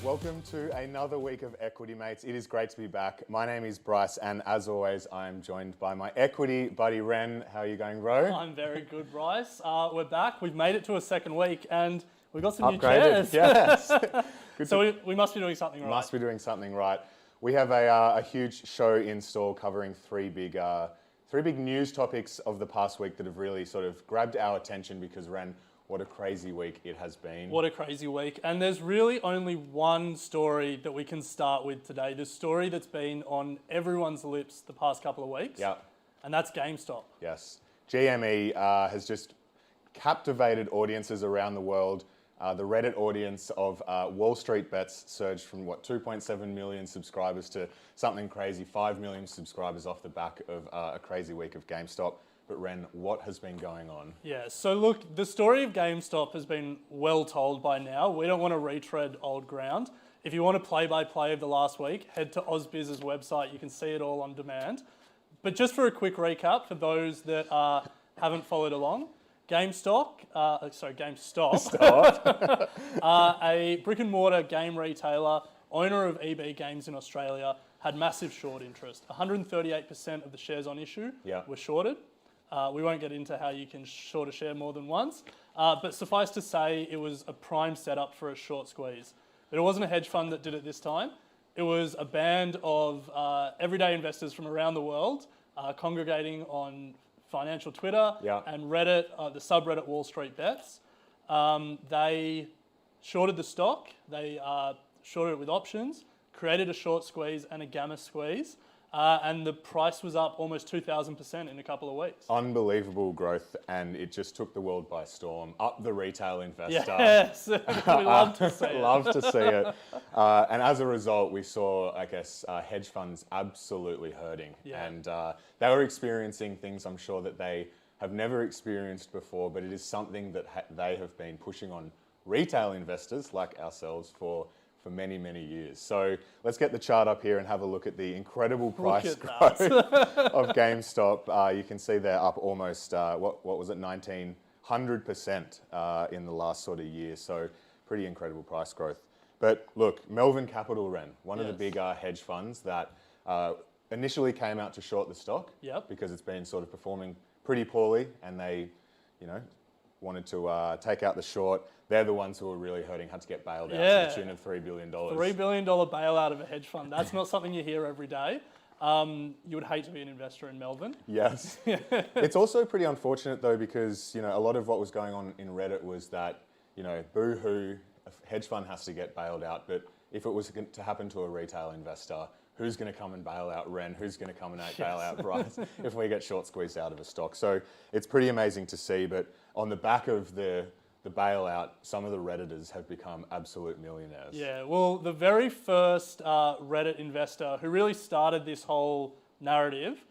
Welcome to another week of Equity Mates. It is great to be back. My name is Bryce, and as always, I am joined by my equity buddy, Ren. How are you going, bro? I'm very good, Bryce. We're back. We've made it to a second week, and we've got some Upgraded, new chairs. Yes. So we must be doing something right. Must be doing something right. We have a huge show in store covering three big news topics of the past week that have really sort of grabbed our attention because, Ren, what a crazy week it has been. What a crazy week. And there's really only one story that we can start with today. The story that's been on everyone's lips the past couple of weeks. Yeah. And that's GameStop. Yes. GME has just captivated audiences around the world. The Reddit audience of Wall Street Bets surged from 2.7 million subscribers to something crazy, 5 million subscribers off the back of a crazy week of GameStop. But Ren, what has been going on? Yeah, so look, the story of GameStop has been well told by now. We don't want to retread old ground. If you want a play-by-play of the last week, head to AusBiz's website. You can see it all on demand. But just for a quick recap, for those that haven't followed along, GameStop, a brick and mortar game retailer, owner of EB Games in Australia, had massive short interest. 138% of the shares on issue were shorted. We won't get into how you can short a share more than once, but suffice to say it was a prime setup for a short squeeze. But it wasn't a hedge fund that did it this time. It was a band of everyday investors from around the world congregating on financial Twitter and Reddit, the subreddit Wall Street Bets. They shorted the stock, they shorted it with options, created a short squeeze and a gamma squeeze, and the price was up almost 2,000% in a couple of weeks. Unbelievable growth, and it just took the world by storm. Up the retail investor. Yes, we love to see it. Love to see it. And as a result, we saw, hedge funds absolutely hurting. Yeah. And they were experiencing things I'm sure that they have never experienced before, but it is something that they have been pushing on retail investors like ourselves for many, many years. So let's get the chart up here and have a look at the incredible price growth of GameStop. You can see they're up almost, 1,900% in the last sort of year. So pretty incredible price growth. But look, Melvin Capital, Ren, one of the big hedge funds that initially came out to short the stock because it's been sort of performing pretty poorly, and they, wanted to take out the short. They're the ones who are really hurting, had to get bailed out to the tune of $3 billion. $3 billion bailout of a hedge fund. That's not something you hear every day. You would hate to be an investor in Melvin. Yes. It's also pretty unfortunate though, because, a lot of what was going on in Reddit was that, boo-hoo, a hedge fund has to get bailed out. But if it was to happen to a retail investor, who's going to come and bail out Ren? Who's going to come and bail out Bryce if we get short squeezed out of a stock? So it's pretty amazing to see. But on the back of the bailout, some of the Redditors have become absolute millionaires. Yeah, well, the very first Reddit investor who really started this whole narrative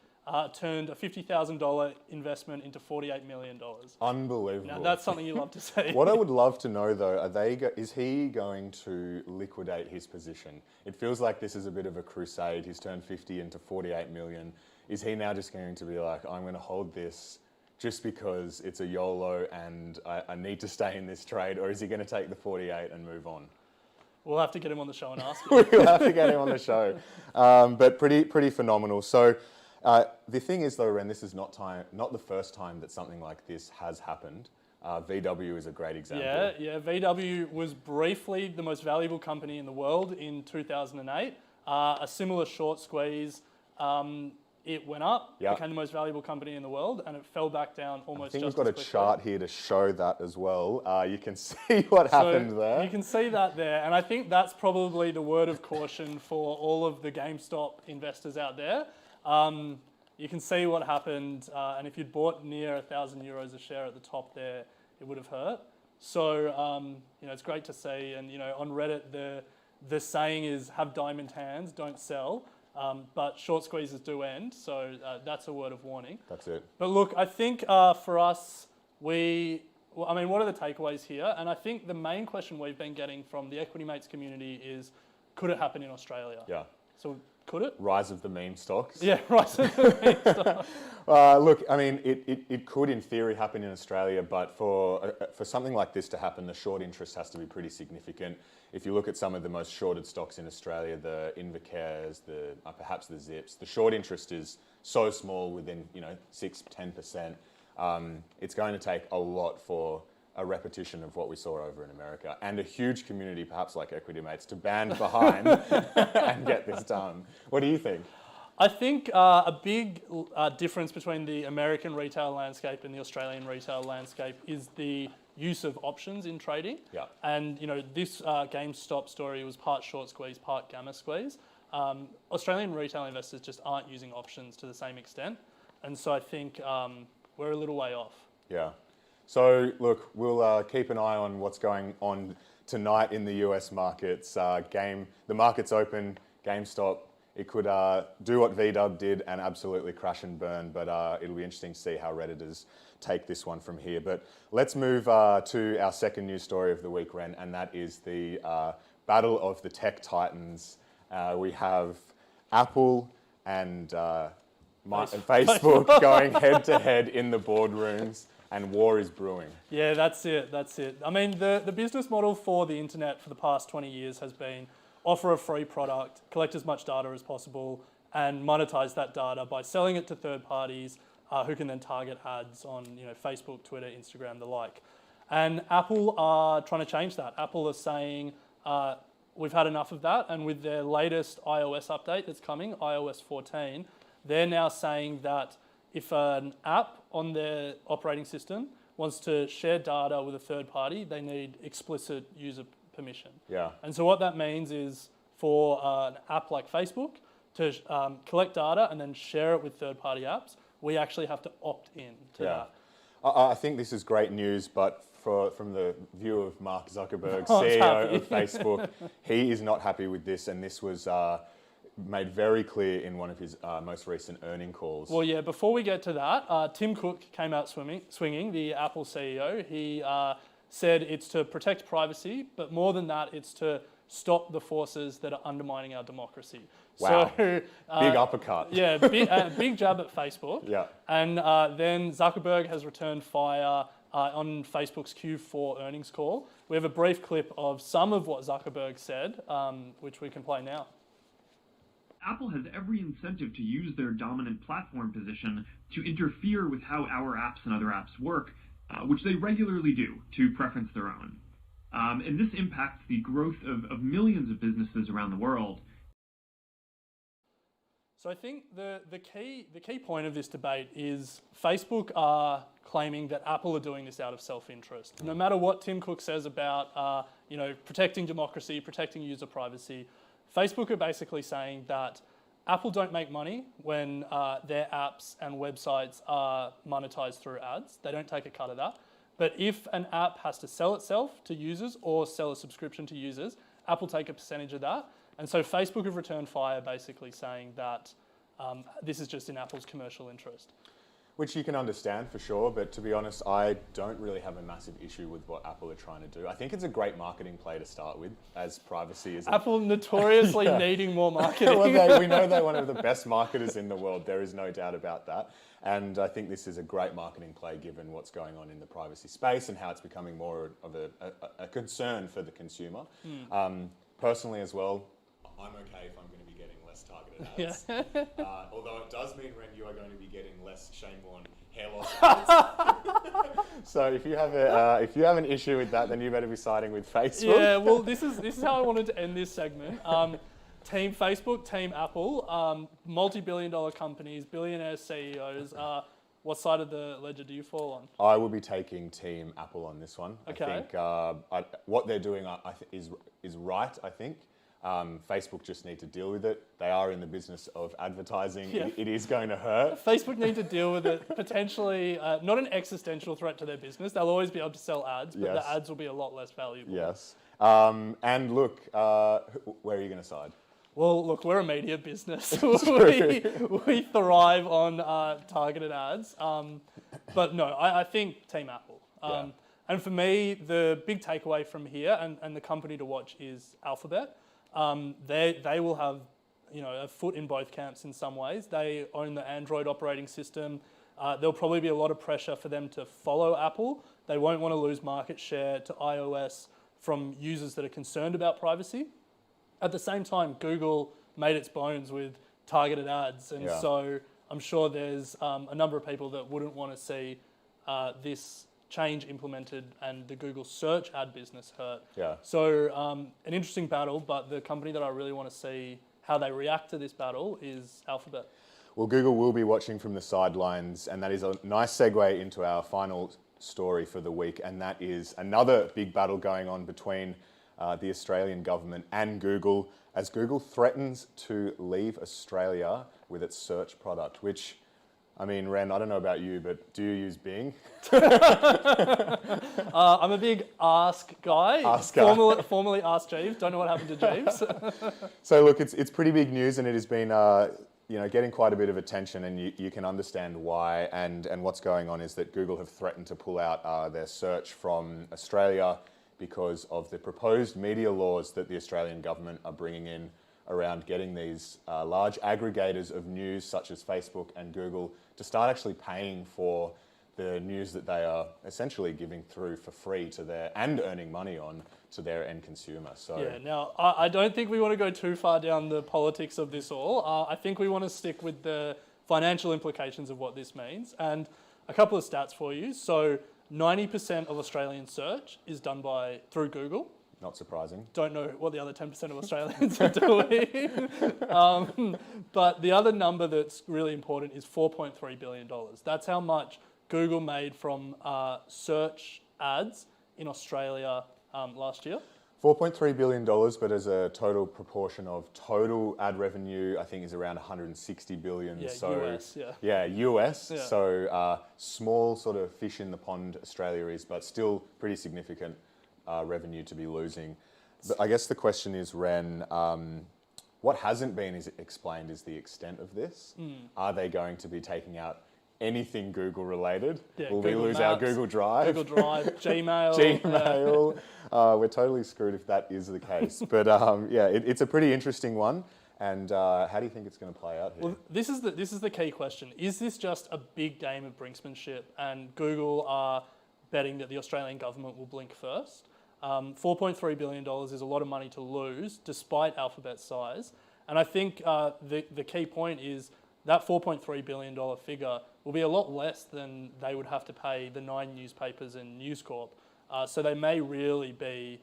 turned a $50,000 investment into $48 million. Unbelievable. Now, that's something you love to see. What I would love to know, though, is he going to liquidate his position? It feels like this is a bit of a crusade. He's turned 50 into 48 million. Is he now just going to be like, I'm going to hold this just because it's a YOLO and I need to stay in this trade? Or is he going to take the 48 and move on? We'll have to get him on the show and ask him. We'll have to get him on the show. But pretty phenomenal. So the thing is, though, Ren, this is not the first time that something like this has happened. VW is a great example. Yeah. VW was briefly the most valuable company in the world in 2008. A similar short squeeze. It went up, became the most valuable company in the world, and it fell back down almost just as quickly. I think we've got a chart here to show that as well. You can see what happened there. You can see that there, and I think that's probably the word of caution for all of the GameStop investors out there. You can see what happened, and if you'd bought near €1,000 a share at the top there, it would have hurt. So, it's great to see, and on Reddit, the saying is, have diamond hands, don't sell. But short squeezes do end, so that's a word of warning. That's it. But look, I think for us, what are the takeaways here? And I think the main question we've been getting from the Equity Mates community is, could it happen in Australia? Yeah. So Could it? Rise of the meme stocks. Yeah, rise of the meme stocks. Look, I mean, it could in theory happen in Australia, but for something like this to happen, the short interest has to be pretty significant. If you look at some of the most shorted stocks in Australia, the Invercares, perhaps the Zips, the short interest is so small, within 6-10%. It's going to take a lot for a repetition of what we saw over in America, and a huge community, perhaps like Equity Mates, to band behind and get this done. What do you think? I think a big difference between the American retail landscape and the Australian retail landscape is the use of options in trading. Yeah. And this GameStop story was part short squeeze, part gamma squeeze. Australian retail investors just aren't using options to the same extent, and so I think we're a little way off. Yeah. So look, we'll keep an eye on what's going on tonight in the US markets. The market's open. GameStop, it could do what VW did and absolutely crash and burn, but it'll be interesting to see how Redditors take this one from here. But let's move to our second news story of the week, Ren, and that is the battle of the tech titans. We have Apple and Facebook going head to head in the boardrooms. And war is brewing. Yeah, that's it. I mean, the business model for the internet for the past 20 years has been offer a free product, collect as much data as possible, and monetize that data by selling it to third parties who can then target ads on Facebook, Twitter, Instagram, the like. And Apple are trying to change that. Apple are saying we've had enough of that, and with their latest iOS update that's coming, iOS 14, they're now saying that if an app on their operating system wants to share data with a third party, they need explicit user permission. Yeah. And so what that means is for an app like Facebook to collect data and then share it with third-party apps, we actually have to opt in to that. I think this is great news, but from the view of Mark Zuckerberg, CEO of Facebook, he is not happy with this, and this was made very clear in one of his most recent earning calls. Well, yeah, before we get to that, Tim Cook came out swinging, the Apple CEO. He said it's to protect privacy, but more than that, it's to stop the forces that are undermining our democracy. Wow, so, big uppercut. Yeah, big jab at Facebook. Yeah. And then Zuckerberg has returned fire on Facebook's Q4 earnings call. We have a brief clip of some of what Zuckerberg said, which we can play now. Apple has every incentive to use their dominant platform position to interfere with how our apps and other apps work, which they regularly do to preference their own. And this impacts the growth of millions of businesses around the world. So I think the key point of this debate is Facebook are claiming that Apple are doing this out of self-interest. No matter what Tim Cook says about protecting democracy, protecting user privacy, Facebook are basically saying that Apple don't make money when their apps and websites are monetized through ads. They don't take a cut of that. But if an app has to sell itself to users or sell a subscription to users, Apple take a percentage of that. And so Facebook have returned fire basically saying that this is just in Apple's commercial interest. Which you can understand for sure, but to be honest, I don't really have a massive issue with what Apple are trying to do. I think it's a great marketing play to start with, as privacy is... Apple notoriously needing more marketing. Well, we know they're one of the best marketers in the world, there is no doubt about that. And I think this is a great marketing play given what's going on in the privacy space and how it's becoming more of a concern for the consumer. Personally as well, I'm okay if I'm going to be getting less targeted ads. Yeah. Although it does mean, Ren, you are going to be getting less shame-worn hair loss ads. So if you have an issue with that, then you better be siding with Facebook. Yeah, well, this is how I wanted to end this segment. Team Facebook, Team Apple, multi-billion-dollar companies, billionaire CEOs. What side of the ledger do you fall on? I will be taking Team Apple on this one. Okay. I think what they're doing is right, I think. Facebook just need to deal with it. They are in the business of advertising. Yeah. It is going to hurt. Facebook need to deal with it, potentially not an existential threat to their business. They'll always be able to sell ads, but the ads will be a lot less valuable. Yes. And look, where are you going to side? Well, look, we're a media business. we thrive on targeted ads. But no, I think Team Apple. And for me, the big takeaway from here and the company to watch is Alphabet. They will have a foot in both camps in some ways. They own the Android operating system. There'll probably be a lot of pressure for them to follow Apple. They won't want to lose market share to iOS from users that are concerned about privacy. At the same time, Google made its bones with targeted ads, and so I'm sure there's a number of people that wouldn't want to see this change implemented and the Google search ad business hurt. So an interesting battle, but the company that I really want to see how they react to this battle is Alphabet. Well, Google will be watching from the sidelines, and that is a nice segue into our final story for the week, and that is another big battle going on between the Australian government and Google, as Google threatens to leave Australia with its search product, which, I mean, Ren, I don't know about you, but do you use Bing? I'm a big Ask guy. Formerly Ask Jeeves. Don't know what happened to Jeeves. So look, it's pretty big news, and it has been getting quite a bit of attention, and you can understand why. And what's going on is that Google have threatened to pull out their search from Australia because of the proposed media laws that the Australian government are bringing in around getting these large aggregators of news, such as Facebook and Google, to start actually paying for the news that they are essentially giving through for free to and earning money on to their end consumer. So now I don't think we want to go too far down the politics of this all. I think we want to stick with the financial implications of what this means. And a couple of stats for you. So 90% of Australian search is done through Google. Not surprising. Don't know what the other 10% of Australians are doing. But the other number that's really important is $4.3 billion. That's how much Google made from search ads in Australia last year. $4.3 billion, but as a total proportion of total ad revenue, I think is around $160 billion. Yeah, so, US, yeah. Yeah, US. Yeah. So small sort of fish in the pond Australia is, but still pretty significant revenue to be losing. But I guess the question is, Ren, what hasn't been explained is the extent of this. Are they going to be taking out anything Google related? Will we lose our Google Drive? Gmail. Gmail. We're totally screwed if that is the case. But it's a pretty interesting one. And how do you think it's going to play out here? Well, this is the key question. Is this just a big game of brinksmanship, and Google are betting that the Australian government will blink first? $4.3 billion is a lot of money to lose, despite Alphabet's size. And I think the key point is that $4.3 billion figure will be a lot less than they would have to pay the 9 newspapers and News Corp. So they may really be,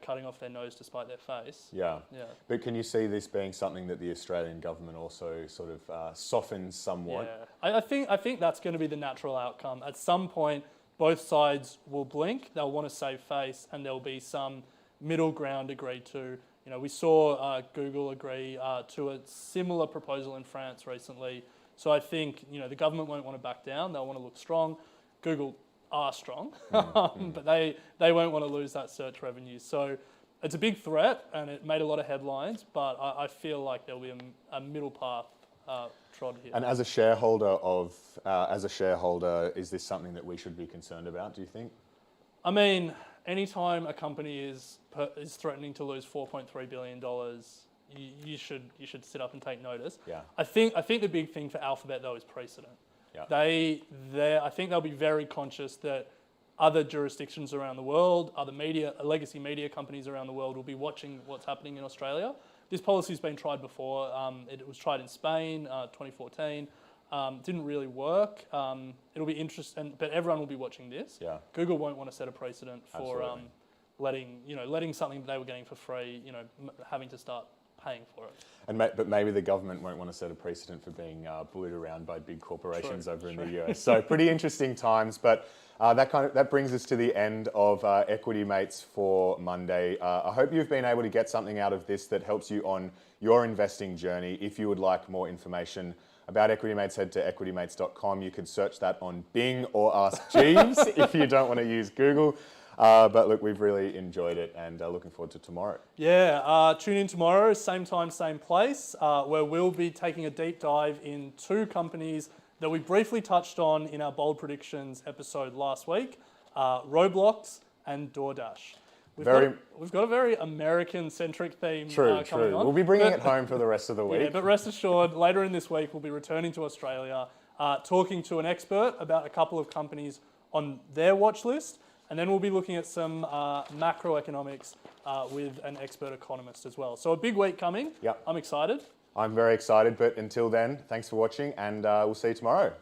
cutting off their nose to spite their face. Yeah. But can you see this being something that the Australian government also sort of softens somewhat? Yeah. I think that's going to be the natural outcome. At some point, both sides will blink. They'll want to save face, and there'll be some middle ground agreed to. We saw Google agree to a similar proposal in France recently. So I think, the government won't want to back down. They'll want to look strong. Google are strong, but they won't want to lose that search revenue. So it's a big threat, and it made a lot of headlines, but I feel like there'll be a middle path trod here. And as a shareholder, is this something that we should be concerned about, do you think? I mean, anytime a company is threatening to lose $4.3 billion, you should sit up and take notice. Yeah. I think the big thing for Alphabet though is precedent. Yeah. I think they'll be very conscious that other jurisdictions around the world, other legacy media companies around the world will be watching what's happening in Australia. This policy's been tried before. It was tried in Spain, 2014. Didn't really work. It'll be interesting, but everyone will be watching this. Yeah. Google won't want to set a precedent for letting something that they were getting for free, having to start paying for it. But maybe the government won't want to set a precedent for being bullied around by big corporations over in the US. So pretty interesting times. But that brings us to the end of Equity Mates for Monday. I hope you've been able to get something out of this that helps you on your investing journey. If you would like more information about Equity Mates, head to equitymates.com. You could search that on Bing or Ask Jeeves if you don't want to use Google. But look, we've really enjoyed it, and looking forward to tomorrow. Yeah, tune in tomorrow, same time, same place, where we'll be taking a deep dive in 2 companies that we briefly touched on in our Bold Predictions episode last week, Roblox and DoorDash. We've got a very American-centric theme True. coming on. We'll be bringing it home for the rest of the week. Yeah, but rest assured, later in this week, we'll be returning to Australia, talking to an expert about a couple of companies on their watch list, and then we'll be looking at some macroeconomics with an expert economist as well. So a big week coming. Yep. I'm excited. I'm very excited, but until then, thanks for watching, and we'll see you tomorrow.